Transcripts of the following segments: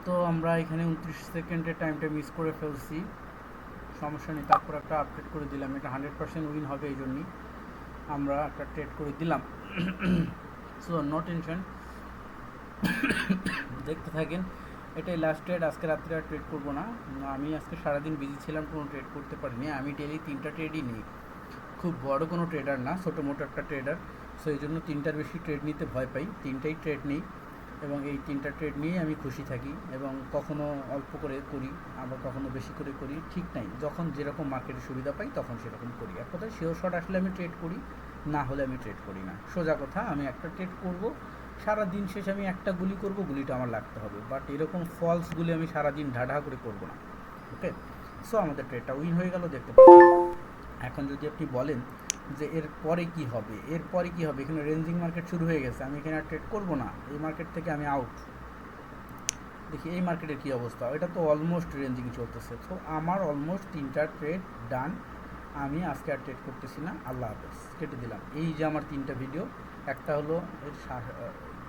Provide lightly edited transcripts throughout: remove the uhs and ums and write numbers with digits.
তো আমরা এখানে 29 সেকেন্ডের টাইমটা মিস করে ফেলছি, সমস্যা নেই। তারপর একটা আপডেট করে দিলাম, এটা 100% উইন হবে, এই জন্যই আমরা একটা ট্রেড করে দিলাম। সো নো টেনশন, দেখতে থাকেন। এটাই লাস্ট ট্রেড, আজকে রাত্রে আর ট্রেড করবো না। আমি আজকে সারাদিন বিজি ছিলাম, কোনো ট্রেড করতে পারিনি। আমি ডেলি 3টা ট্রেডই নিই, খুব বড় কোনো ট্রেডার না, ছোটো মোটো একটা ট্রেডার। সো এই জন্য 3টার বেশি ট্রেড নিতে ভয় পাই, 3টাই ট্রেড নিই এবং এই 3টা ট্রেড নিয়েই আমি খুশি থাকি। এবং কখনো অল্প করে করি, আবার কখনো বেশি করে করি, ঠিক নাই, যখন যেরকম মার্কেটে সুবিধা পাই তখন সেরকম করি। এক কথায় শিওর শট আসলে আমি ট্রেড করি, না হলে আমি ট্রেড করি না। সোজা কথা, আমি একটা ট্রেড করব, সারা দিন শেষে আমি একটা গুলি করব, গুলিটা আমার লাগতে হবে, বাট এরকম ফলস গুলি আমি সারাদিন ঢাঢা করে করব না। ওকে, সো আমাদের ট্রেডটা উইন হয়ে গেল, দেখতে পাচ্ছি। এখন যদি আপনি বলেন যে এরপরে কি হবে, এরপরে কি হবে, এখানে রেঞ্জিং মার্কেট শুরু হয়ে গেছে, আমি এখানে আর ট্রেড করবো না, এই মার্কেট থেকে আমি আউট। দেখি এই মার্কেটের কী অবস্থা, এটা তো অলমোস্ট রেঞ্জিং চলতেছে। তো আমার অলমোস্ট 3টা ট্রেড ডান, আমি আজকে আর ট্রেড করতেছি না, আল্লাহ হাফেজ, কেটে দিলাম। এই যে আমার 3টা ভিডিও, একটা হলো এর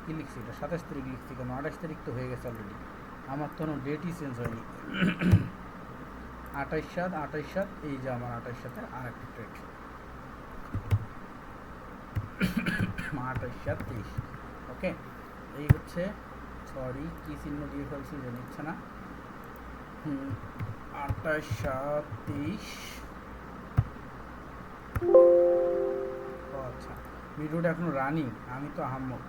কী লিখছি, এটা 27 তারিখ লিখছি, কেন 28 তারিখ তো হয়ে গেছে অলরেডি, আমার তো কোনো ডেটই চেঞ্জ হয়নি। 28/7, এই যে আমার 28/7 আর একটা ট্রেড, 28/7/23। ওকে, এই হচ্ছে, সরি কী চিহ্ন দিয়ে ফেলছি যে নিচ্ছে না, 28/7/23। ও আচ্ছা, ভিডিওটা এখনো রানিং, আমি তো আহাম্মক।